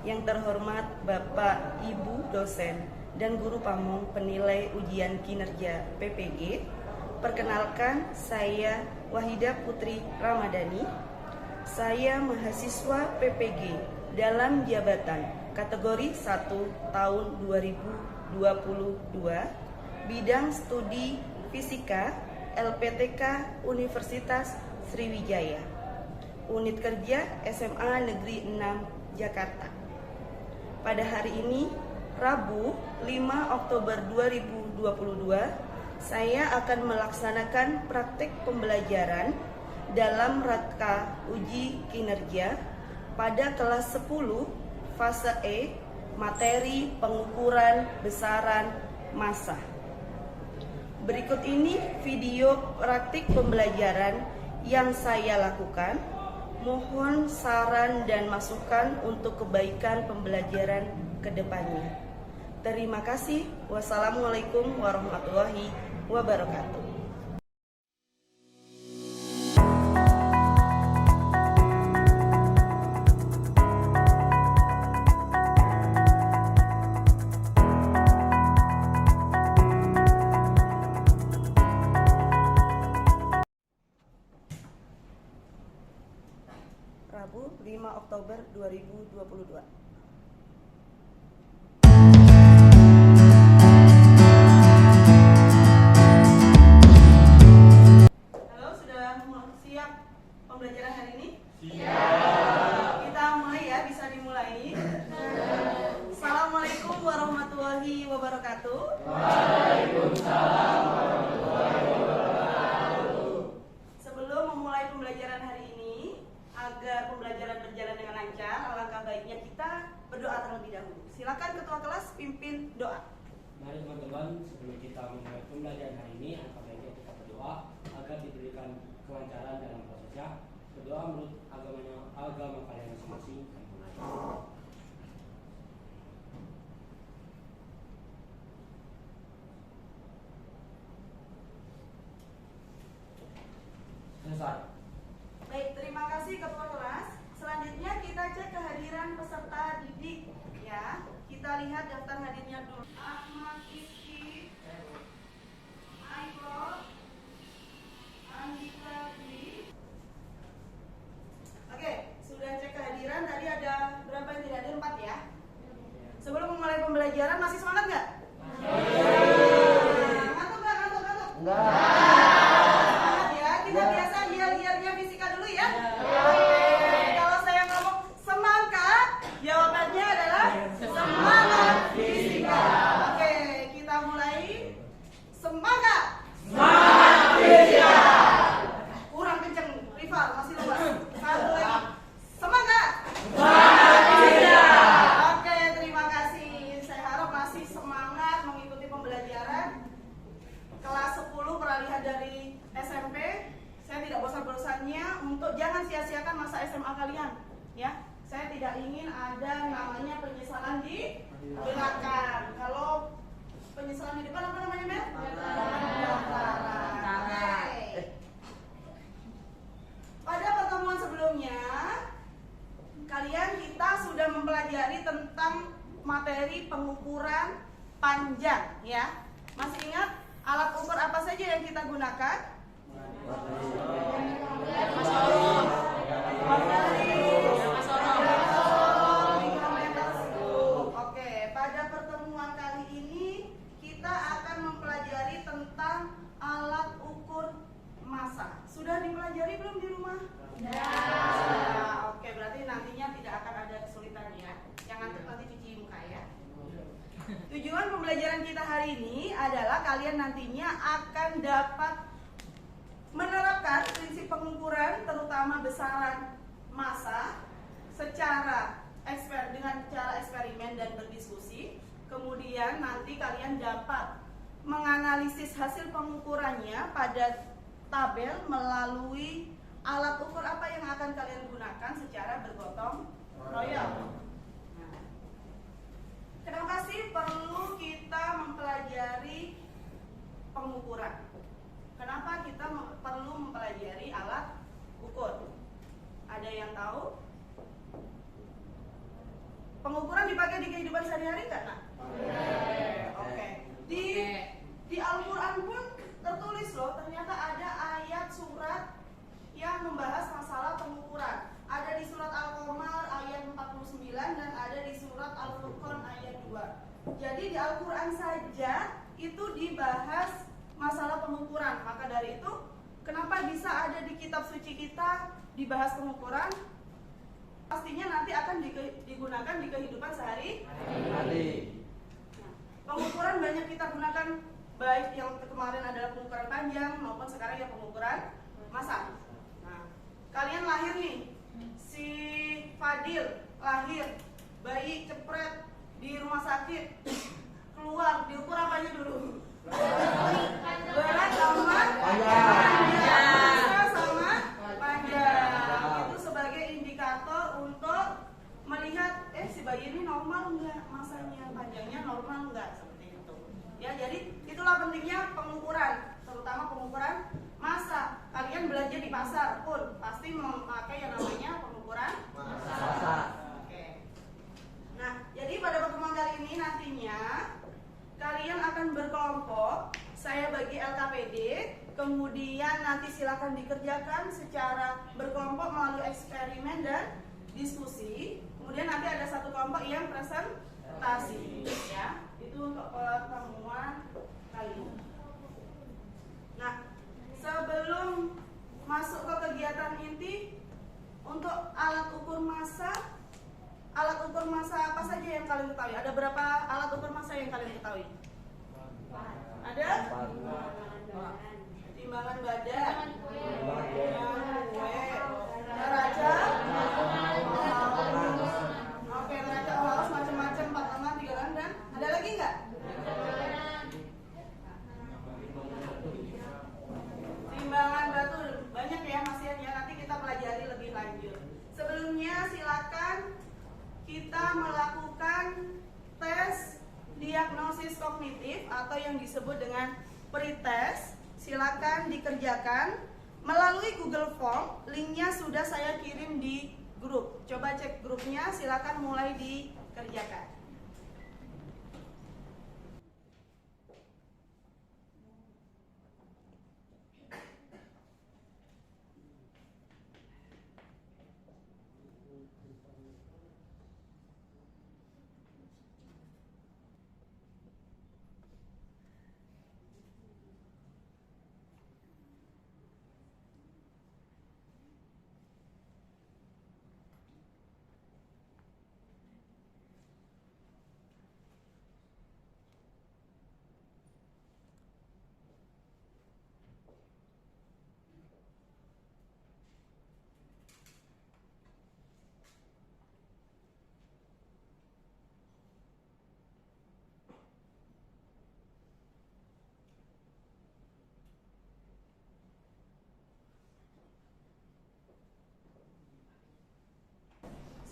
Yang terhormat Bapak, Ibu dosen, dan guru pamong penilai ujian kinerja PPG. Perkenalkan, saya Wahidah Putri Ramadhani. Saya mahasiswa PPG dalam jabatan kategori 1 tahun 2022, bidang studi fisika LPTK Universitas Sriwijaya, unit kerja SMA Negeri 6 Jakarta. Pada hari ini, Rabu 5 Oktober 2022, saya akan melaksanakan praktik pembelajaran dalam rangka uji kinerja pada kelas 10 fase E, materi pengukuran besaran massa. Berikut ini video praktik pembelajaran yang saya lakukan. Mohon saran dan masukan untuk kebaikan pembelajaran ke depannya. Terima kasih. Wassalamualaikum warahmatullahi wabarakatuh. Rabu 5 Oktober 2022. Halo, sudah siap pembelajaran hari ini? Siap. Kita mulai ya, bisa dimulai. Assalamualaikum warahmatullahi wabarakatuh. Waalaikumsalam warahmatullahi wabarakatuh. Sebelum memulai pembelajaran hari ini, agar pembelajaran berjalan dengan lancar, alangkah baiknya kita berdoa terlebih dahulu. Silakan ketua kelas pimpin doa. Mari teman-teman, sebelum kita memulai pembelajaran hari ini, alangkah baiknya kita berdoa agar diberikan kelancaran dalam prosesnya. Berdoa menurut agama kalian masing-masing. Selesai. Baik, terima kasih ketua kelas. Selanjutnya kita cek kehadiran peserta didik ya. Kita lihat daftar hadirnya dulu. Ahmad Rizky, Aiko, Andika Dwi. Oke, sudah cek kehadiran. Tadi ada berapa yang tidak hadir? 4 ya. Sebelum memulai pembelajaran masih semangat nggak? Ngantuk nggak? Ngantuk? Enggak. Untuk jangan sia-siakan masa SMA kalian ya. Saya tidak ingin ada namanya penyesalan di belakang. Kalau penyesalan di depan apa namanya, Mel? Pada pertemuan sebelumnya kita sudah mempelajari tentang materi pengukuran panjang ya. Masih ingat alat ukur apa saja yang kita gunakan? Oke, pada pertemuan kali ini kita akan mempelajari tentang alat ukur massa. Sudah dipelajari belum di rumah? Sudah. Oke, berarti nantinya tidak akan ada kesulitan ya. Jangan nanti cuci muka ya. Tujuan pembelajaran kita hari ini adalah kalian nantinya akan dapat menerapkan prinsip pengukuran terutama besaran massa secara dengan cara eksperimen dan berdiskusi. Kemudian nanti kalian dapat menganalisis hasil pengukurannya pada tabel melalui alat ukur apa yang akan kalian gunakan secara bergotong royong. Kenapa sih perlu kita mempelajari pengukuran? Kenapa kita perlu mempelajari alat ukur? Ada yang tahu? Pengukuran dipakai di kehidupan sehari-hari nggak, Nak? Oke. Di Al-Quran pun tertulis loh, ternyata ada ayat surat yang membahas masalah pengukuran. Ada di surat Al-Qamar ayat 49 dan ada di surat Al-Furqan ayat 2. Jadi di Al-Quran saja itu dibahas masalah pengukuran. Maka dari itu, kenapa bisa ada di kitab suci kita dibahas pengukuran? Pastinya nanti akan digunakan di kehidupan sehari-hari. Pengukuran banyak kita gunakan, baik yang kemarin adalah pengukuran panjang maupun sekarang yang pengukuran masa. Nah, kalian lahir nih, si Fadil lahir, bayi cepret di rumah sakit, keluar, diukur apanya dulu? Berat sama panjang, sama panjang. Itu sebagai indikator untuk melihat si bayi ini normal enggak, masanya panjangnya normal enggak, seperti itu. Ya, jadi itulah pentingnya pengukuran, terutama pengukuran massa. Kalian belanja di pasar pun pasti memakai yang namanya pengukuran massa. Oke. Nah, jadi pada pertemuan kali ini nantinya kalian akan berkelompok. Saya bagi LKPD, kemudian nanti silakan dikerjakan secara berkelompok melalui eksperimen dan diskusi. Kemudian nanti ada satu kelompok yang presentasi, ya. Itu untuk pertemuan kali ini. Nah, sebelum masuk ke kegiatan inti, untuk alat ukur massa apa saja yang kalian ketahui? Ada berapa alat ukur massa yang kalian ketahui? Ada? Timbangan badan, timbangan kue, neraca, oke, neraca haus macam-macam, 4 lengan, 3 lengan, dan ada lagi nggak? Timbangan batu, banyak ya Mas Ian ya, nanti kita pelajari lebih lanjut. Sebelumnya silakan kita melakukan tes diagnosis kognitif atau yang disebut dengan pretest. Silakan dikerjakan melalui Google Form. Linknya sudah saya kirim di grup. Coba cek grupnya, silakan mulai dikerjakan.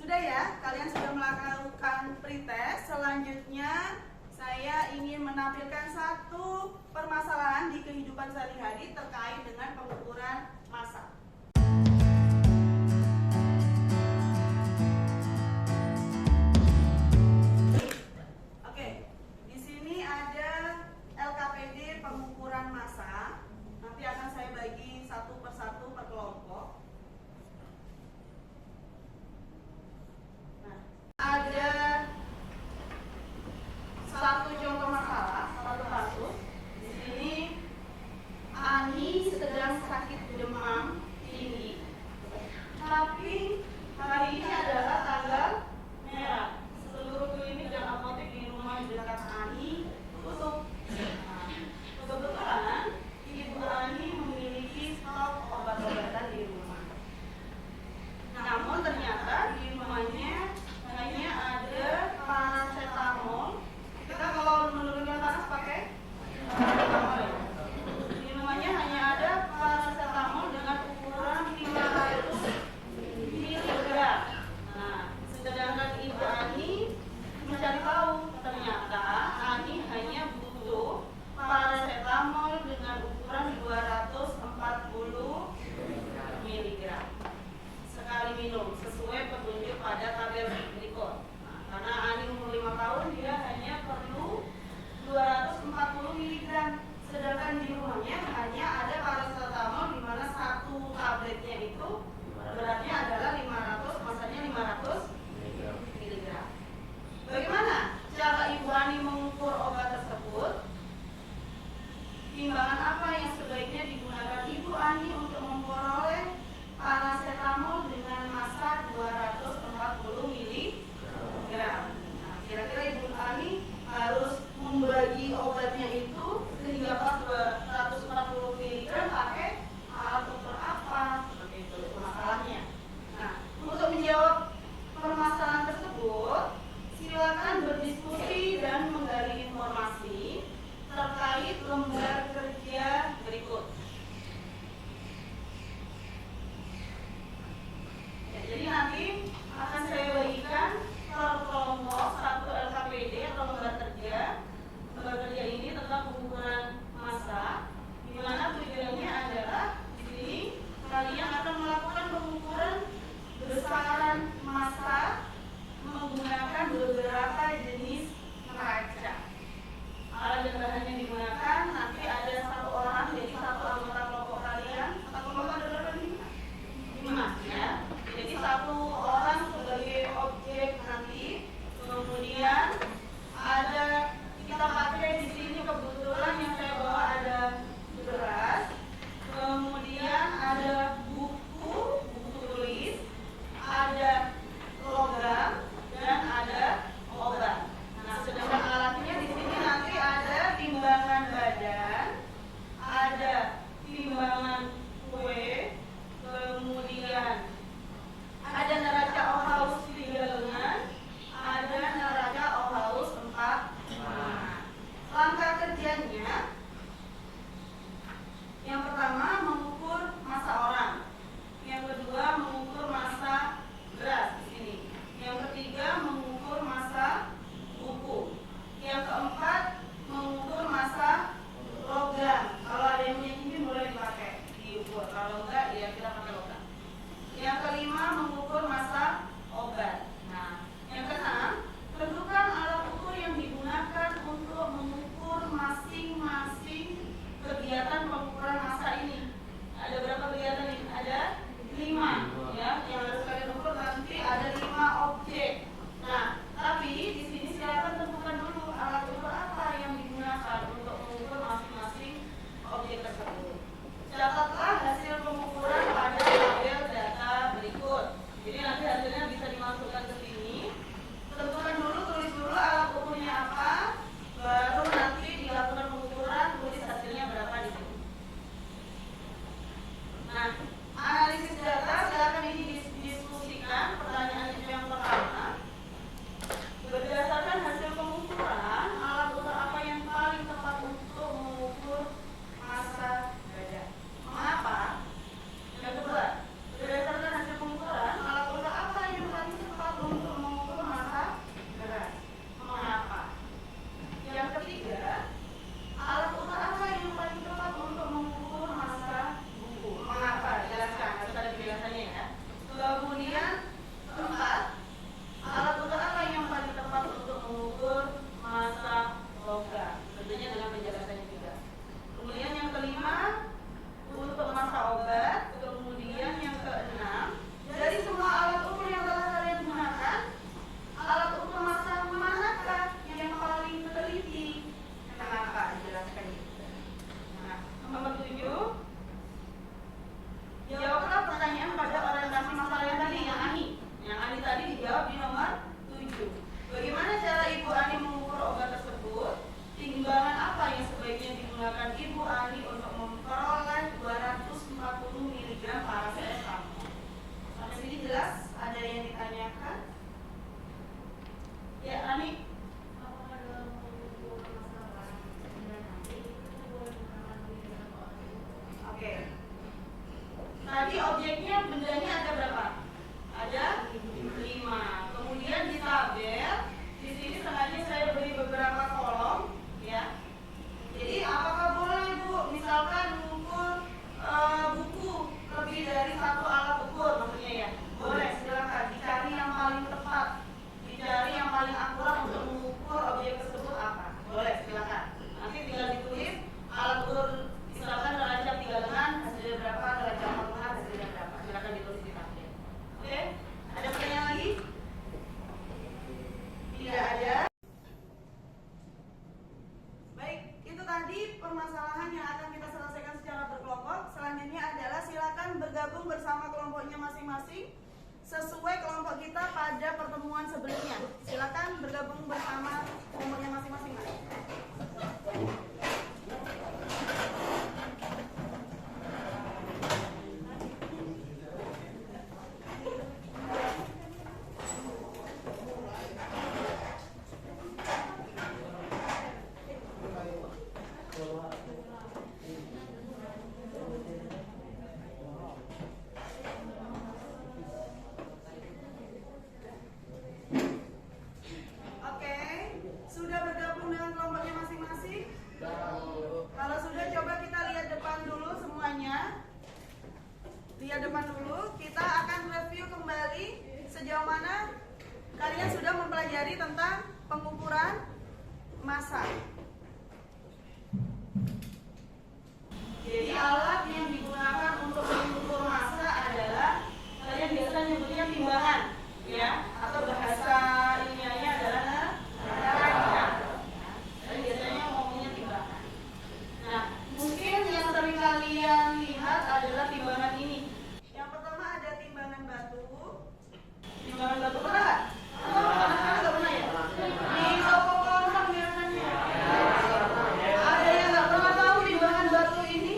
Sudah ya, kalian sudah melakukan pretest. Selanjutnya saya ingin menampilkan satu permasalahan di kehidupan sehari-hari terkait dengan pengukuran massa. Oke, di sini ada LKPD pengukuran massa. Nanti akan saya bagi satu persatu per kelompok. Ada satu contoh masalah, satu kasus. Di sini Ani sedang Timbangan apa yang sebaiknya digunakan Ibu Ani untuk memperoleh paracetamol dengan massa 240 mg? Nah, kira-kira Ibu Ani harus membagi obatnya itu sehingga pas 240 mg pakai alat ukur apa? Seperti itu masalahnya. Nah, untuk menjawab permasalahan tersebut, silakan berdiskusi dan menggali informasi terkait lembar kerja berikut. Ya, jadi nanti akan saya bagikan per kelompok satu LKPD atau lembar kerja. Lembar kerja ini tentang pengukuran massa, di mana tujuannya adalah di sini kalian akan melakukan pengukuran besaran massa menggunakan beberapa jenis neraca. Alat dan bahan yang digunakan nanti ada satu orang, jadi satu anggota kelompok kalian. Satu kelompok ada berapa nih? 5 ya. Jadi satu orang sebagai objek nanti. Kemudian ada kita pakai di sini kebetulan yang saya bawa ada beras. Kemudian ada buku tulis, ada logam dan ada obat. Nah, sedangkan alatnya di sini nanti ada timbangan badan, ada timbangan kue, kemudian ada neraca Ohaus 3 lengan, ada neraca Ohaus 4. Langkah kerjanya, yang pertama mengukur massa orang, yang kedua mengukur massa beras di sini, yang ketiga mengukur massa buku, yang keempat mengukur massa logam. Kalau ada yang punya cincin boleh dipakai diukur, kalau enggak ya kita pakai logam. Yang kelima mengukur massa obat. Nah, yang keenam tentukan alat ukur yang digunakan untuk mengukur masing-masing kegiatan pengukuran massa ini. Ada berapa kegiatan ini? Ada 5 ya, yang harus kalian ukur nanti ada 5 objek. Nah, tapi di sini silakan tentukan dulu alat ukur apa yang digunakan untuk mengukur masing-masing objek tersebut. Catatlah hasil pengukuran pada tabel data berikut. Jadi nanti hasilnya bisa dimasukkan ke sini. Tentukan dulu, tulis dulu alat ukurnya apa, baru nanti dilakukan pengukuran, tulis hasilnya berapa di sini. Nah, analisis data silakan ini didiskusikan. Pertanyaan yang pertama, berdasarkan hasil pengukuran, alat ukur apa yang paling tepat untuk mengukur massa badan? Mengapa? Yang kedua, berdasarkan hasil pengukuran, alat ukur apa yang paling tepat untuk mengukur massa beras? Mengapa? Yang ketiga, alat ukur apa yang paling tepat untuk mengukur massa buku? Mengapa? Jelaskan, harus ada penjelasannya ya. Kemudian keempat, alat ukur apa yang paling tepat untuk mengukur massa logam? Tentunya dengan penjelasannya juga. Kemudian yang kelima, untuk massa obat. Kemudian yang keenam, dari semua alat ukur yang telah kalian gunakan, alat ukur massa manakah yang paling teliti? Kenapa? Dijelaskan juga. Nah, nomor 7, jawablah pertanyaan pada orientasi masalah yang tadi, yang Ani. Yang Ani tadi dijawab di nomor 7. Bagaimana cara Ibu Ani mengukur obat tersebut? Timbangan apa yang sebaiknya digunakan Ibu Ani untuk memperoleh 240 mg paracetamol? Sampai sini jelas? Ada yang ditanyakan? Ya, Ani. Oke. Tadi objeknya bendanya ada berapa? Ada 5. Kemudian di tabel di sini sengaja saya beri beberapa kolom ya. Jadi apakah boleh Bu misalkan mengukur buku lebih dari satu alat ukur, maksudnya ya? Boleh, silakan dicari yang paling tepat, dicari yang paling akurat untuk sesuai kelompok kita pada pertemuan sebelumnya. Silakan bergabung bersama kelompoknya masing-masing. Oke, sudah bergabung dengan kelompoknya masing-masing? Kalau sudah, coba kita lihat depan dulu semuanya. Lihat depan dulu, kita akan review kembali sejauh mana kalian sudah mempelajari tentang pengukuran massa. Jadi alat yang digunakan untuk mengukur massa adalah, kalian biasa nyebutnya timbangan, ya, atau bahasa ilmiahnya adalah neraca. Dan biasanya ngomongnya timbangan. Nah, mungkin yang sering kalian lihat adalah timbangan ini. Yang pertama ada timbangan batu. Timbangan batu pernah nggak? Nggak pernah ya? Di toko kontrak biasanya. Ada yang nggak pernah tahu timbangan batu ini?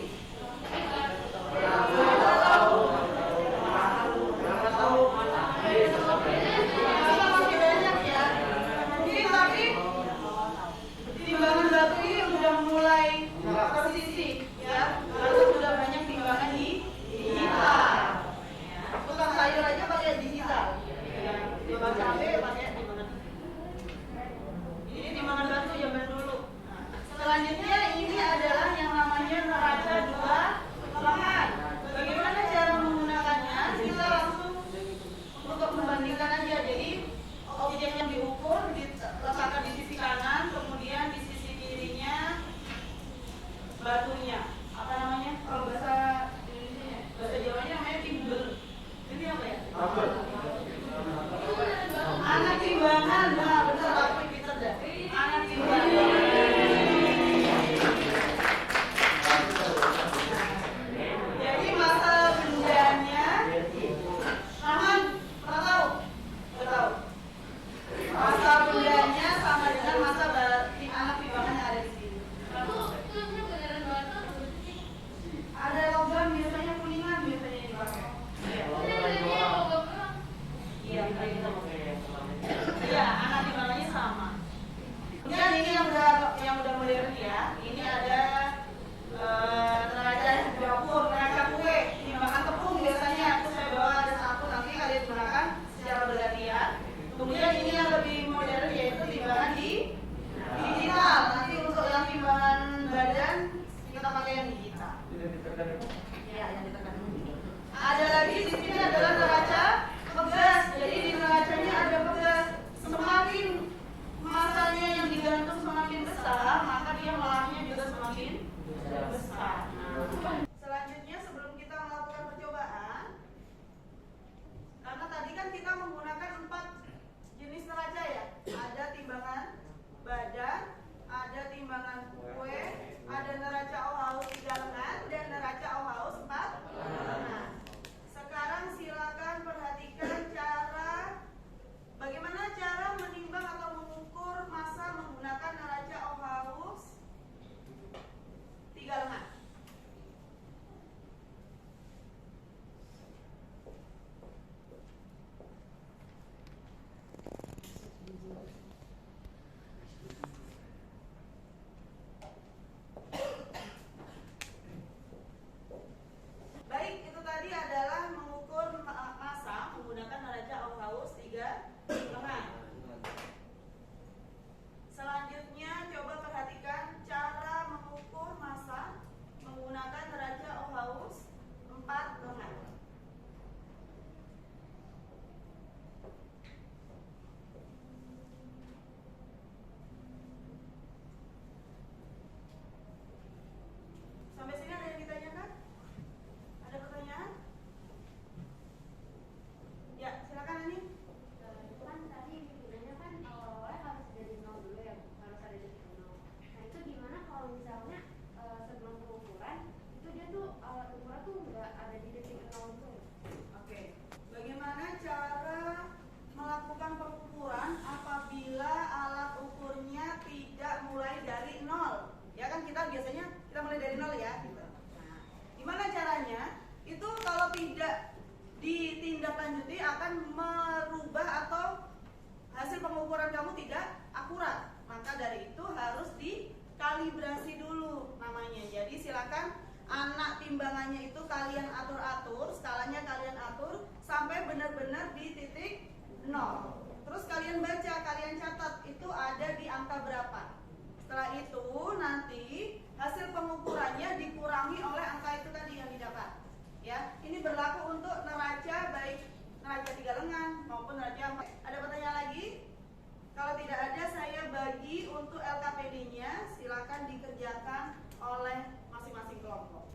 Masih banyak ya. Mungkin tapi timbangan batu ini udah mulai tersisih ya, karena sudah banyak timbangan di digital. Tukang sayur aja pakai digital. Tukang cabai pakai timbangan. Ini timbangan batu zaman dulu. Selanjutnya ini adalah yang namanya neraca dua lengan. Bagaimana cara menggunakannya? Kita langsung untuk membandingkan aja. Jadi objek yang diukur diletakkan di sisi kanan, kemudian di sisi kirinya batunya. Apa namanya? Kalau bahasa Indonesia, bahasa Jawanya namanya timbel. Ini apa ya? Anak timbangan. Nah, benar, aku pintar dah. Anak timbangan. Jadi masa bendanya sama, pernah tahu? Nggak tahu. Masa bendanya sama dengan masa anak timbangan yang ada di sini. Ada logam biasanya kuningan biasanya yang dipakai. Iya, iya, anak timbangannya sama. Kemudian ini yang udah modern ya. Ini ada neraca dapur, neraca kue, timbangan tepung biasanya. Aku saya bawa ada satu, nanti kalian gunakan secara bergantian. Kemudian ini yang lebih modern yaitu timbangan di digital. Nanti untuk yang timbangan badan kita pakai yang digital. Ya, yang ditekan. Ada lagi di sini adalah neraca pegas. Jadi di neracanya ada pegas. Semakin masanya yang digantung semakin besar, maka dia melahnya juga semakin besar. Selanjutnya sebelum kita melakukan percobaan, karena tadi kan kita menggunakan 4 jenis neraca ya. Ada timbangan badan, ada timbangan kue, ada neraca Ohaus 3 lengan, dan neraca Ohaus 4 lengan. Sekarang silakan perhatikan bagaimana cara menimbang atau mengukur massa menggunakan neraca Ohaus 3 lengan. pelajari itu harus dikalibrasi dulu namanya. Jadi silakan anak timbangannya itu kalian atur-atur, skalanya kalian atur sampai benar-benar di titik 0. Terus kalian baca, kalian catat itu ada di angka berapa. Setelah itu nanti hasil pengukurannya dikurangi oleh angka itu tadi yang didapat. Ya, ini berlaku untuk neraca baik neraca 3 lengan maupun neraca 4. Ada pertanyaan lagi? Kalau tidak ada, saya bagi untuk LKPD-nya, silakan dikerjakan oleh masing-masing kelompok.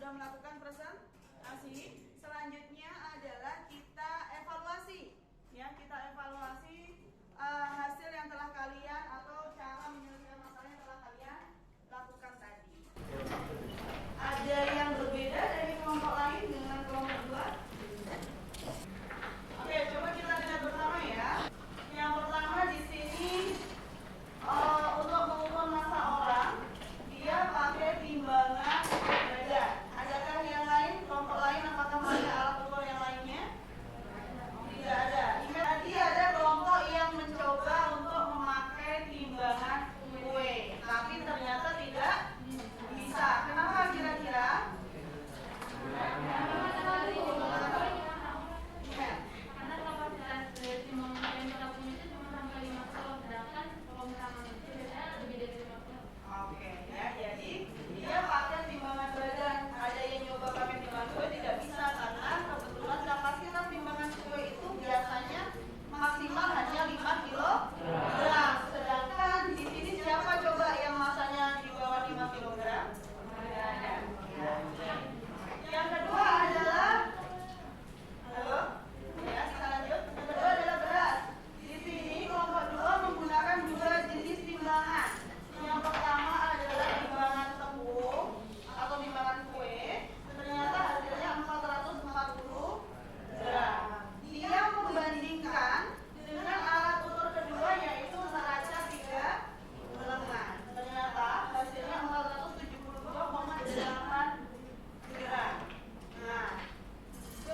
sudah melakukan presentasi. Selanjutnya adalah kita evaluasi. Ya, kita evaluasi hasil yang telah kalian atau cara menyelesaikan masalah yang telah kalian lakukan tadi. Ada yang berbeda dari kelompok lain dengan kelompok dua? Oke, coba kita lihat bersama ya. Yang pertama di sini untuk mengukur massa orang, dia pakai timbangan berat. Adakah yang lain, kelompok lain, apakah ada alat ukur yang lainnya? Tidak ada. Ingat tadi ada kelompok yang mencoba untuk memakai timbangan kue, tapi ternyata tidak bisa. Kenapa kira-kira? Karena kapasitas timbangan yang kita punya itu cuma sampai 5 kilo, sedangkan kalau misalnya itu biasanya lebih dari 5 kilo. Oke, ya, jadi dia pakai timbangan badan. Ada yang nyoba pakai timbangan kue tidak bisa karena kebetulan kapasitas timbangan kue itu biasanya maksimal hanya 5 kilogram. Sedangkan di sini siapa coba yang masanya di bawah 5 kilogram? Tidak ada. Yang kedua adalah halo? Ya, kita lanjut. Yang kedua adalah beras. Di sini kelompok dua menggunakan dua jenis timbangan. Yang pertama adalah timbangan tepung atau timbangan kue. Ternyata hasilnya 440 gram. Dia membandingkan dengan alat ukur kedua yaitu neraca 3 lengan. Ternyata hasilnya 472,8 gram. Nah,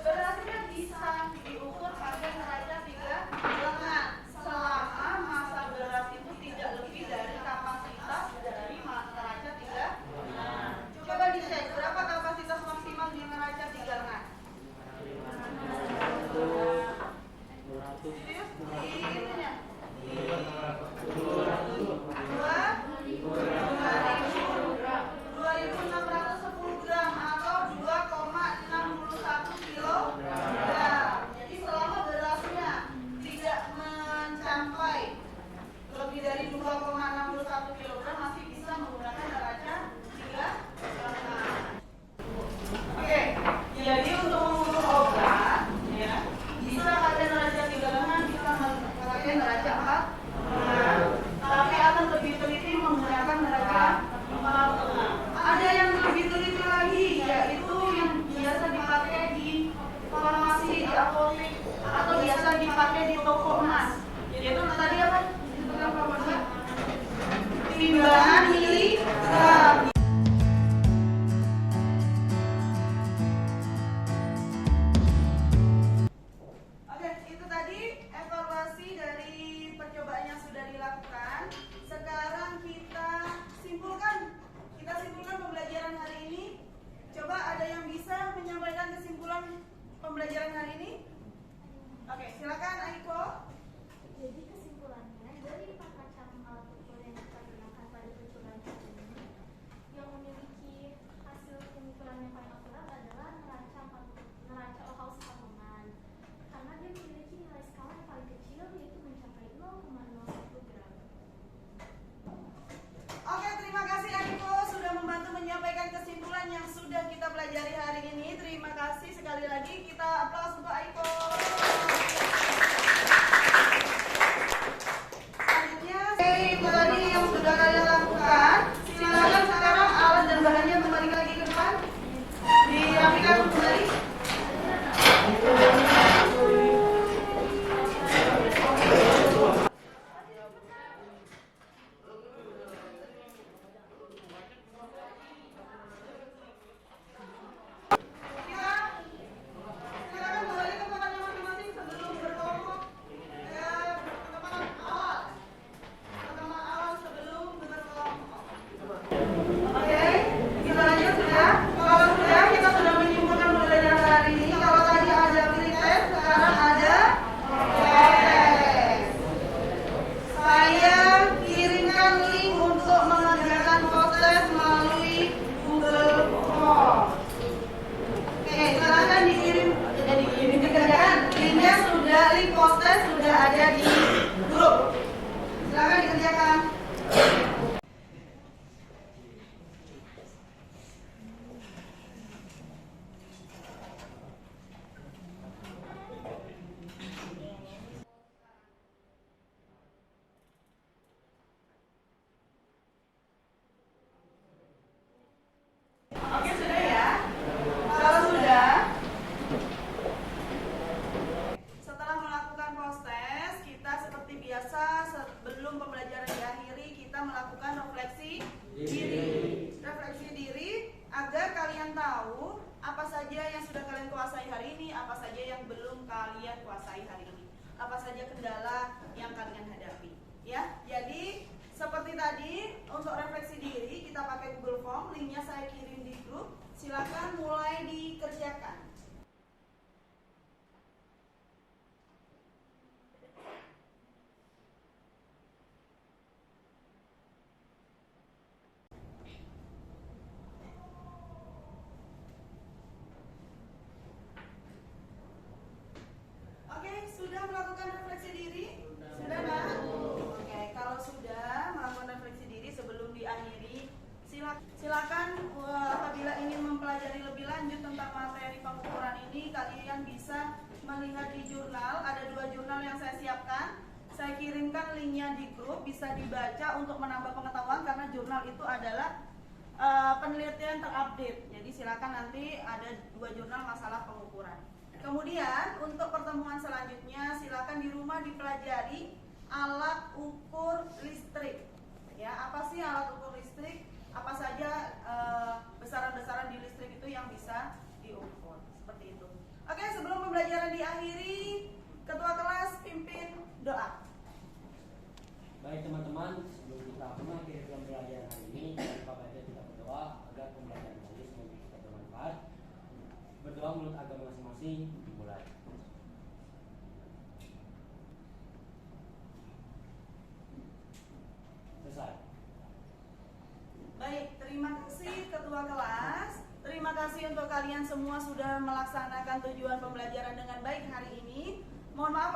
berasnya bisa diukur pakai neraca 3 lengan selama massa beras itu tidak lebih dari kapasitas dari neraca 3 lengan. Coba dicek berapa kapasitas maksimal di neraca 3 lengan. Serius? Itunya? 2.610 gram atau 2,61 kilogram. Jadi selama berasnya tidak mencapai lebih dari 2,61 kilogram masih bisa menggunakan neraca 3 lengan. Oke, jadi untuk mengukur obat ya, bisa pakai neraca 3 lengan, bisa pakai neraca 4 lengan, tapi akan lebih teliti menggunakan neraca 4 lengan. Ada yang lebih teliti lagi, yaitu yang biasa dipakai di farmasi, di apotek, atau biasa dipakai di toko emas. Yaitu tadi apa? Disebutkan Pak Bos? Timbangan miligram. Oke, itu tadi evaluasi dari percobaan yang sudah dilakukan. Sekarang kita simpulkan. Kita simpulkan pembelajaran hari ini. Coba ada yang bisa menyampaikan kesimpulan pembelajaran hari ini? Oke, silakan Aiko. Jadi kesimpulannya dari 4 macam alat ukur yang kita gunakan pada percobaan ini, yang memiliki hasil pengukuran yang paling akurat adalah neraca OHAUS tahunan, karena dia memiliki nilai skala yang paling kecil yaitu mencapai 0,01 gram. Oke, terima kasih Aiko sudah membantu menyampaikan kesimpulan yang sudah kita pelajari hari ini. Terima kasih sekali lagi, kita aplaus untuk Aiko. Selanjutnya, itu tadi yang sudah kalian lakukan. Silakan sekarang alat dan bahannya kembali lagi ke depan. Dirapikan kembali. Silakan kembali ke pengen tahu apa saja yang sudah kalian kuasai hari ini, apa saja yang belum kalian kuasai hari ini, apa saja kendala yang kalian hadapi. Ya, jadi seperti tadi untuk refleksi diri kita pakai Google Form, linknya saya kirim di grup. Silakan mulai dikerjakan. Oke, sudah melakukan refleksi diri? Sudah, Pak? Oke, kalau sudah melakukan refleksi diri sebelum diakhiri, silakan apabila ingin mempelajari lebih lanjut tentang materi pengukuran ini, kalian bisa melihat di jurnal. Ada 2 jurnal yang saya siapkan. Saya kirimkan linknya di grup, bisa dibaca untuk menambah pengetahuan karena jurnal itu adalah penelitian terupdate. Jadi silakan nanti ada 2 jurnal masalah pengukuran. Kemudian untuk pertemuan selanjutnya silakan di rumah dipelajari alat ukur listrik. Ya, apa sih alat ukur listrik? Apa saja besaran-besaran di listrik itu yang bisa diukur? Seperti itu. Oke, sebelum pembelajaran diakhiri, ketua kelas pimpin doa. Baik teman-teman, sebelum kita mengakhiri pembelajaran hari ini, jangan lupa kita berdoa agar pembelajaran hari ini semoga kita bermanfaat. Berdoa menurut agama masing-masing dimulai. Selesai. Baik, terima kasih ketua kelas. Terima kasih untuk kalian semua sudah melaksanakan tujuan pembelajaran dengan baik hari ini. Mohon maaf